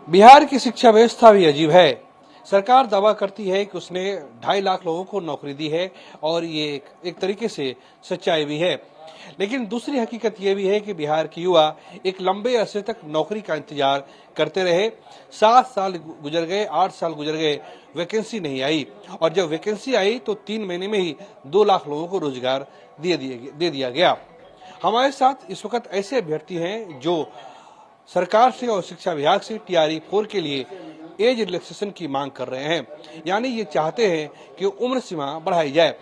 बिहार की शिक्षा व्यवस्था भी अजीब है। सरकार दावा करती है कि उसने 2.5 लाख लोगों को नौकरी दी है और ये एक तरीके से सच्चाई भी है। लेकिन दूसरी हकीकत ये भी है कि बिहार के युवा एक लंबे अरसे तक नौकरी का इंतजार करते रहे। 7 साल गुजर गए, 8 साल गुजर गए, वैकेंसी नहीं आई और जब वैकेंसी आई तो 3 महीने में ही 2 लाख लोगों को रोजगार दे दिया गया। हमारे साथ इस वक्त ऐसे अभ्यर्थी हैं जो सरकार से और शिक्षा विभाग से टीआरई 4 के लिए एज रिलैक्सेशन की मांग कर रहे हैं, यानी ये चाहते हैं कि उम्र सीमा बढ़ाई जाए।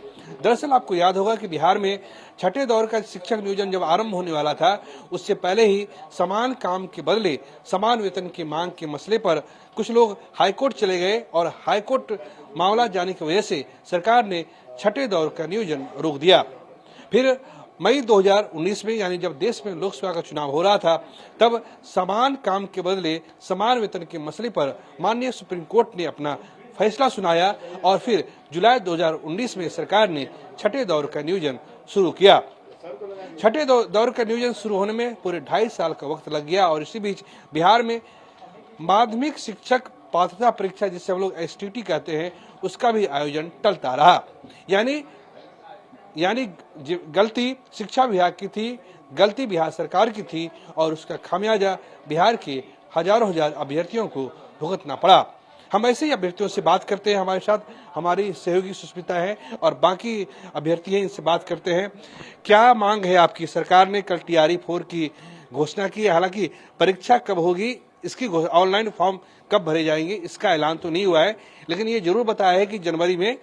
दरअसल आपको याद होगा कि बिहार में छठे दौर का शिक्षक नियोजन जब आरंभ होने वाला था, उससे पहले ही समान काम के बदले समान वेतन की मांग के मसले पर कुछ लोग हाईकोर्ट चले गए और हाईकोर्ट मामला जाने की वजह से सरकार ने छठे दौर का नियोजन रोक दिया। फिर मई 2019 में, यानी जब देश में लोकसभा का चुनाव हो रहा था, तब समान काम के बदले समान वेतन के मसले पर माननीय सुप्रीम कोर्ट ने अपना फैसला सुनाया और फिर जुलाई 2019 में सरकार ने छठे दौर का नियोजन शुरू किया। छठे दौर का नियोजन शुरू होने में पूरे 2.5 साल का वक्त लग गया और इसी बीच बिहार में माध्यमिक शिक्षक पात्रता परीक्षा, जिसे हम लोग एसटीटी कहते हैं, उसका भी आयोजन टलता रहा। यानी गलती शिक्षा विभाग की थी, गलती बिहार सरकार की थी और उसका खामियाजा बिहार के हजारों हजार अभ्यर्थियों को भुगतना पड़ा। हम ऐसे ही अभ्यर्थियों से बात करते हैं। हमारे साथ हमारी सहयोगी सुष्मिता है और बाकी अभ्यर्थी हैं, इनसे बात करते हैं। क्या मांग है आपकी? सरकार ने कल टीआरई 4 की घोषणा की है, हालांकि परीक्षा कब होगी, इसकी ऑनलाइन फॉर्म कब भरे जाएंगे, इसका ऐलान तो नहीं हुआ है, लेकिन ये जरूर बताया है कि जनवरी में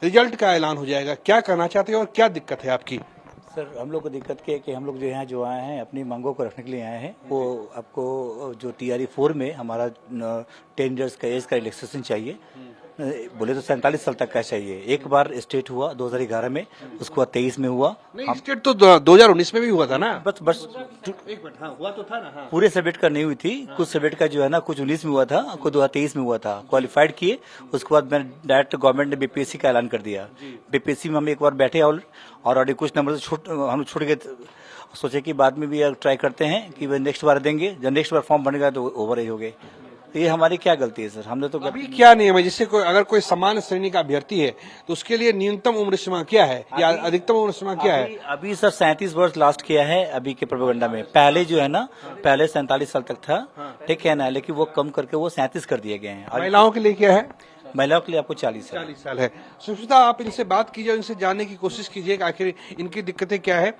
रिजल्ट का ऐलान हो जाएगा। क्या कहना चाहते हैं और क्या दिक्कत है आपकी? सर, हम लोग को दिक्कत क्या है कि हम लोग जो यहाँ जो आए हैं अपनी मांगों को रखने के लिए आए हैं। वो आपको जो टीआरई 4 में हमारा 10 इयर्स का एज का रिलैक्सेशन चाहिए, बोले तो 47 साल तक का चाहिए। एक बार स्टेट हुआ 2011 में, उसके बाद 23 में हुआ। नहीं, स्टेट तो 2019 में भी हुआ था ना। बस एक मिनट, हाँ हुआ तो था ना। हाँ। पूरे सब्जेक्ट का नहीं हुई थी, कुछ सब्जेक्ट का जो है ना, कुछ 19 में हुआ था, कुछ 2023 में हुआ था। क्वालिफाइड किए, उसके बाद मैंने डायरेक्ट गवर्नमेंट ने बीपीएससी का ऐलान कर दिया। बीपीएससी में हम एक बार बैठे और ऑलरेडी कुछ नंबर से हम छूट गए। सोचे कि बाद में भी ट्राई करते हैं कि नेक्स्ट बार देंगे, जब नेक्स्ट बार फॉर्म बनेगा तो ओवर एज हो गए। ये हमारी क्या गलती है सर? हमने तो अभी क्या नियम है, जिससे अगर कोई समान श्रेणी का अभ्यर्थी है तो उसके लिए न्यूनतम उम्र सीमा क्या है या अधिकतम उम्र सीमा क्या है? अभी सर 37 वर्ष लास्ट किया है अभी के प्रोपेगेंडा में। पहले जो है ना, पहले 47 साल तक था, ठीक है ना, लेकिन वो कम करके वो 37 कर दिए गए हैं। महिलाओं के लिए क्या है? महिलाओं के लिए आपको 40 साल है। सुष्मिता, आप इनसे बात कीजिए, इनसे जानने की कोशिश कीजिए कि आखिर इनकी दिक्कतें क्या है।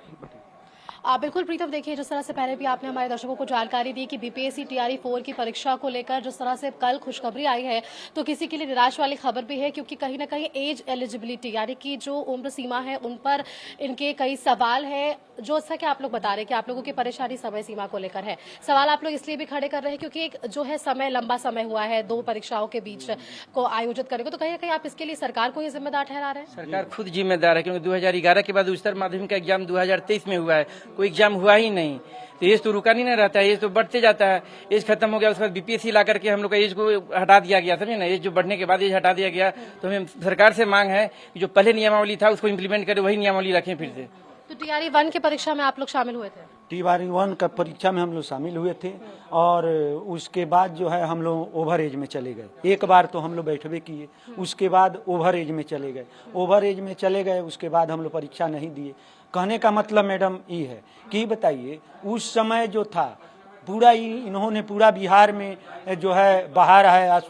बिल्कुल प्रीतम, देखिए जिस तरह से पहले भी आपने हमारे दर्शकों को जानकारी दी कि बीपीएससी टीआरई 4 की परीक्षा को लेकर जिस तरह से कल खुशखबरी आई है, तो किसी के लिए निराश वाली खबर भी है, क्योंकि कहीं ना कहीं एज एलिजिबिलिटी यानी कि जो उम्र सीमा है उन पर इनके कई सवाल है। जो जैसा कि आप लोग बता रहे हैं कि आप लोगों की परेशानी समय सीमा को लेकर है, सवाल आप लोग इसलिए भी खड़े कर रहे हैं क्योंकि एक जो है समय, लंबा समय हुआ है 2 परीक्षाओं के बीच को आयोजित करेंगे, तो कहीं ना कहीं आप इसके लिए सरकार को ये जिम्मेदार ठहरा रहे हैं? सरकार खुद जिम्मेदार है, क्योंकि 2011 के बाद उच्चतर माध्यमिक का एग्जाम 2023 में हुआ है, कोई एग्जाम हुआ ही नहीं। तो एज तो रुका नहीं रहता है, एज तो बढ़ते जाता है। एज खत्म हो गया, उसके बाद बीपीएससी ला करके हम लोग का एज को हटा दिया गया, समझे ना। एज जो बढ़ने के बाद एज हटा दिया गया, तो हमें सरकार से मांग है कि जो पहले नियमावली था उसको इम्प्लीमेंट करे, वही नियमावली रखें फिर से। तो टीआरई 1 की परीक्षा में आप लोग शामिल हुए थे? टीआरई 1 का परीक्षा में हम लोग शामिल हुए थे और उसके बाद जो है हम लोग ओवर एज में चले गए। एक बार तो हम लोग बैठवे किए, उसके बाद ओवर एज में चले गए। ओवर एज में चले गए, उसके बाद हम लोग परीक्षा नहीं दिए। कहने का मतलब मैडम ये है कि बताइए, उस समय जो था पूरा इन्होंने पूरा बिहार में जो है बाहर है,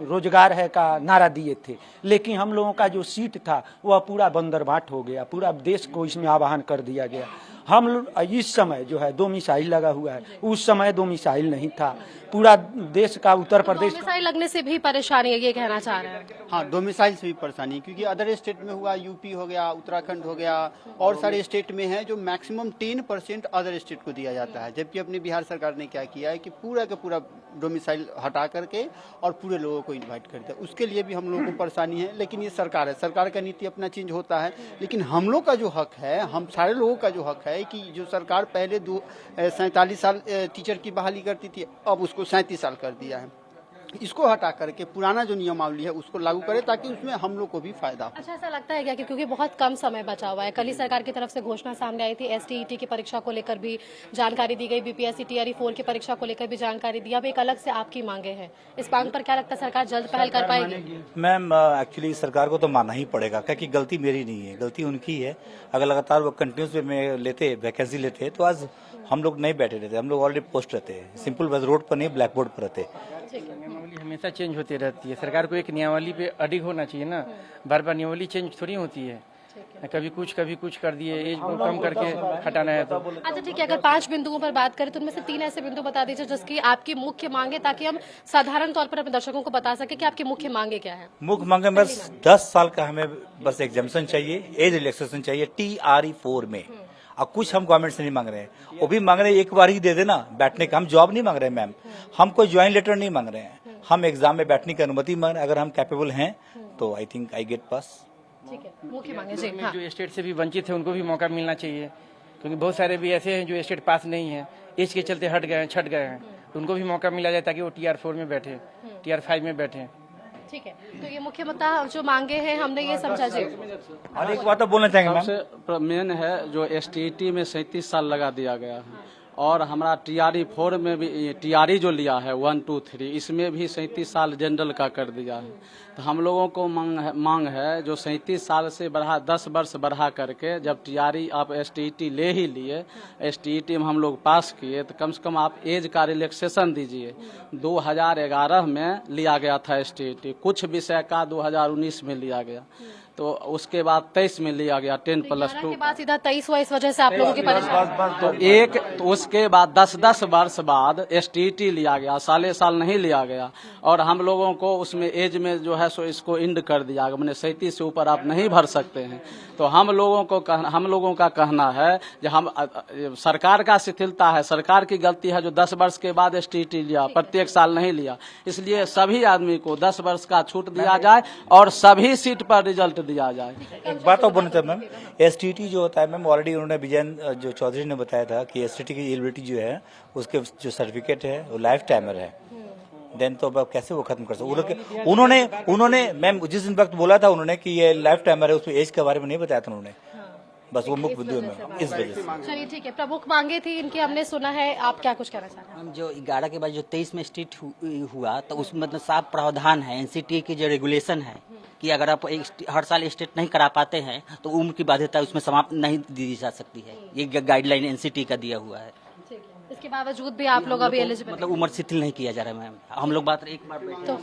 रोजगार है का नारा दिए थे, लेकिन हम लोगों का जो सीट था वह पूरा बंदरबाट हो गया, पूरा देश को इसमें आवाहन कर दिया गया। हम इस समय जो है 2 मिसाइल लगा हुआ है, उस समय 2 मिसाइल नहीं था। पूरा देश का उत्तर प्रदेश मिसाइल लगने से भी परेशानी है, ये कहना चाह रहे हैं? हाँ, 2 मिसाइल से भी परेशानी, क्योंकि अदर स्टेट में हुआ, यूपी हो गया, उत्तराखंड हो गया और सारे स्टेट में है जो मैक्सिमम 10% अदर स्टेट को दिया जाता है। जबकि अपनी बिहार सरकार ने क्या किया है कि पूरा का पूरा 2 मिसाइल हटा करके और पूरे लोगों को इन्वाइट कर दिया। उसके लिए भी हम लोगों को परेशानी है, लेकिन ये सरकार है, सरकार का नीति अपना चेंज होता है, लेकिन हम लोग का जो हक है, हम सारे लोगों का जो हक है कि जो सरकार पहले 47 साल टीचर की बहाली करती थी, अब उसको 37 साल कर दिया है। इसको हटा करके पुराना जो नियमावली है उसको लागू करें, ताकि उसमें हम लोग को भी फायदा हो। अच्छा, ऐसा लगता है क्या कि क्योंकि बहुत कम समय बचा हुआ है, कल ही सरकार की तरफ से घोषणा सामने आई थी, एसटीईटी की परीक्षा को लेकर भी जानकारी दी गई, बीपीएससी टीआरई 4 की परीक्षा को लेकर भी जानकारी दी, अब एक अलग से आपकी मांगे हैं, इस मांग पर क्या लगता है सरकार जल्द पहल कर पाएगी? मैम एक्चुअली सरकार को तो मानना ही पड़ेगा, क्योंकि गलती मेरी नहीं है, गलती उनकी है। अगर लगातार वो कंटिन्यूस वे में लेते वैकेंसी लेते तो आज हम लोग नहीं बैठे रहते, हम लोग ऑलरेडी पोस्ट रहते हैं, सिंपल बस रोड पर नहीं ब्लैक बोर्ड पर रहते। नियमावली हमेशा चेंज होती रहती है, सरकार को एक नियमावली पे अडिग होना चाहिए ना, बार बार नियमावली चेंज थोड़ी होती है, कभी कुछ कर दिए, एज को कम करके हटाना है तो। अच्छा ठीक है, अगर 5 बिंदुओं पर बात करें तो उनमें से 3 ऐसे बिंदु बता दीजिए जिसकी आपकी मुख्य मांगे, ताकि हम साधारण तौर पर अपने दर्शकों को बता सके कि आपकी मुख्य मांगे क्या है। मुख्य मांगे बस 10 साल का हमें बस एग्जाम्पशन चाहिए, एज रिलैक्सेशन चाहिए TRE 4 में। अब कुछ हम गवर्नमेंट से नहीं मांग रहे हैं, वो भी मांग रहे हैं एक बार ही दे देना बैठने का, हम जॉब नहीं मांग रहे हैं मैम, हम कोई ज्वाइन लेटर नहीं मांग रहे हैं, हम एग्जाम में बैठने की अनुमति मांग रहे हैं। अगर हम कैपेबल हैं तो आई थिंक आई गेट पास। ठीक है, मुख्य मांगे जी। हाँ। जो स्टेट से भी वंचित है उनको भी मौका मिलना चाहिए, क्योंकि बहुत सारे भी ऐसे हैं जो स्टेट पास नहीं है, एज के चलते छट गए हैं, तो उनको भी मौका मिला जाए ताकि वो TR 4 में बैठे, TR 5 में बैठे। ठीक है, तो ये मुख्य मुद्दा जो मांगे हैं हमने ये समझा जी। और एक बात तो बोलना चाहेंगे मैम, सबसे मेन है जो STET में 37 साल लगा दिया गया है, और हमारा TRE 4 में भी TRE जो लिया है 1, 2, 3 इसमें भी 37 साल जनरल का कर दिया है। तो हम लोगों को मांग है जो 37 साल से 10 वर्ष बढ़ा करके, जब TRE आप STET ले ही लिए, STET में हम लोग पास किए, तो कम से कम आप एज का रिलैक्सेशन दीजिए। 2011 में लिया गया था STET, कुछ विषय का 2019 में लिया गया, तो उसके बाद 23 में लिया गया 10+2 के बाद सीधा 23 हुआ, इस वजह से आप लोगों की परेशानी। तो उसके बाद 10 वर्ष बाद STET लिया गया, साल नहीं लिया गया, और हम लोगों को उसमें एज में जो है सो इसको इंड कर दिया, मैंने 37 से ऊपर आप नहीं भर सकते हैं। तो हम लोगों का कहना है कि हम सरकार का शिथिलता है, सरकार की गलती है जो 10 वर्ष के बाद STET लिया, प्रत्येक साल नहीं लिया, इसलिए सभी आदमी को 10 वर्ष का छूट दिया जाए और सभी सीट पर रिजल्ट दिया जाए। एक बात और बोलना चाहता मैम, STET जो होता है मैम, ऑलरेडी उन्होंने विजयन जो चौधरी ने बताया था कि STET की एलिजिबिलिटी जो है उसके जो सर्टिफिकेट है वो लाइफ टाइमर है, देन तो अब कैसे वो खत्म कर सकते। उन्होंने मैम जिस दिन वक्त बोला था उन्होंने कि ये लाइफ टाइमर है, उसमें एज के बारे में नहीं बताया था उन्होंने, बस वो मुख्य बिंदु में इस वजह से। चलिए ठीक है, प्रमुख मांगे थी इनकी हमने सुना है, आप क्या कुछ कहना चाहते हैं? हम जो 11 के बाद जो 23 में स्टेट हुआ, तो उसमें मतलब साफ प्रावधान है NCTA की जो रेगुलेशन है कि अगर आप हर साल स्टेट नहीं करा पाते हैं तो उम्र की बाध्यता उसमें समाप्त नहीं दी जा सकती है, ये गाइडलाइन NCTA का दिया हुआ है। इसके बावजूद भी आप लोग अभी एलिजिबल, मतलब उम्र शिथिल नहीं किया जा रहा है मैम, हम लोग बात एक बार तो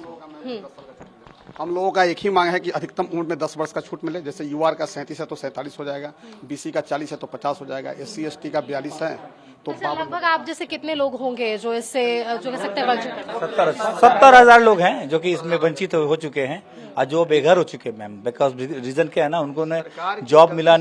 हम लोगों का एक ही मांग है कि अधिकतम उम्र में 10 वर्ष का छूट मिले। जैसे UR का 37 है तो 47 हो जाएगा, BC का 40 है तो 50 हो जाएगा, SC ST का 42 है तो अच्छा, लगभग आप जैसे कितने लोग होंगे जो इससे जो कह सकते हैं वंचित हैं? 70,000 लोग हैं जो कि इसमें वंचित हो चुके हैं और जो बेघर हो चुके हैं मैम, बिकॉज रीजन क्या है ना, उनको जॉब मिला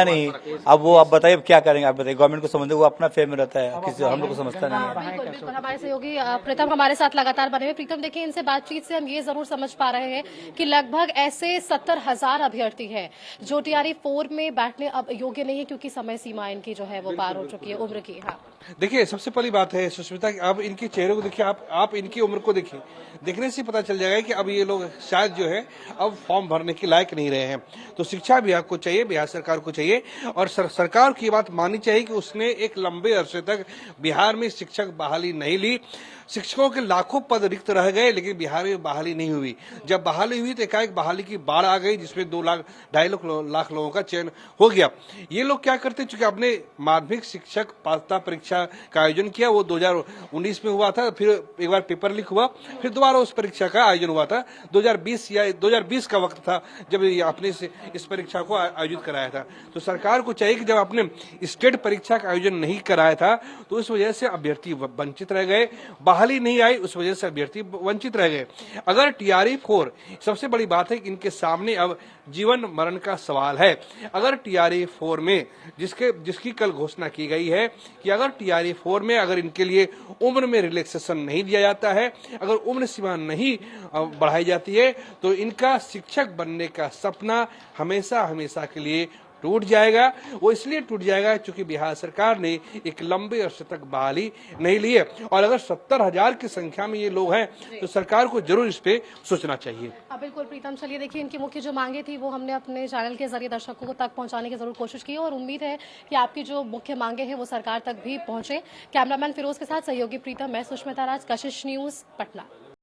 नहीं। अब वो आप बताइए क्या करेंगे, आप बताइए, गवर्नमेंट को समझते, वो अपना फेम में रहता है, किसी हम लोग को समझता नहीं है। बिल्कुल हमारे सहयोगी प्रीतम हमारे साथ लगातार बने हुए। प्रीतम देखिए, इनसे बातचीत से हम ये जरूर समझ पा रहे हैं कि लगभग ऐसे 70,000 अभ्यर्थी हैं जो TRE 4 में बैठने अब योग्य नहीं है, क्योंकि समय सीमा इनकी जो है वो पार हो चुकी है उम्र की। हाँ देखिए, सबसे पहली बात है सुष्मिता कि आप इनके चेहरे को देखिए, आप इनकी उम्र को देखिए, देखने से पता चल जाएगा कि अब ये लोग शायद जो है अब फॉर्म भरने के लायक नहीं रहे हैं। तो शिक्षा विभाग को चाहिए, बिहार सरकार को चाहिए, और सरकार की बात माननी चाहिए कि उसने एक लंबे अरसे तक बिहार में शिक्षक बहाली नहीं ली। शिक्षकों के लाखों पद रिक्त रह गए, लेकिन बिहार में बहाली नहीं हुई। जब बहाली हुई तो एकाएक बहाली की बाढ़ आ गई, जिसमें 2.5 लाख लोगों का चयन हो गया। ये लोग क्या करते, चूंकि अपने माध्यमिक शिक्षक पात्रता परीक्षा का आयोजन किया, वो 2019 में हुआ था, फिर एक बार पेपर लीक हुआ, फिर दोबारा उस परीक्षा का आयोजन हुआ था। 2020 का वक्त था जब आपने इस परीक्षा को आयोजित कराया था। तो सरकार को चाहिए कि जब आपने स्टेट परीक्षा का आयोजन नहीं कराया था तो उस वजह से अभ्यर्थी वंचित रह गए, बहाली नहीं आई, उस वजह से अभ्यर्थी वंचित रह गए। अगर TRE 4, सबसे बड़ी बात है कि इनके सामने अब जीवन मरण का सवाल है। अगर TRE 4 में जिसकी कल घोषणा की गई है कि अगर TRE 4 में अगर इनके लिए उम्र में रिलैक्सेशन नहीं दिया जाता है, अगर उम्र सीमा नहीं बढ़ाई जाती है, तो इनका शिक्षक बनने का सपना हमेशा के लिए टूट जाएगा। वो इसलिए टूट जाएगा क्योंकि बिहार सरकार ने एक लंबे अरसे तक बहाली नहीं ली है, और अगर 70,000 की संख्या में ये लोग हैं तो सरकार को जरूर इस पे सोचना चाहिए। बिल्कुल प्रीतम, चलिए देखिए, इनकी मुख्य जो मांगे थी वो हमने अपने चैनल के जरिए दर्शकों तक पहुंचाने की जरूर कोशिश की, और उम्मीद है कि आपकी जो मुख्य मांगे हैं वो सरकार तक भी पहुंचे। कैमरामैन फिरोज के साथ सहयोगी प्रीतम, मैं सुष्मिता राज, कशिश न्यूज, पटना।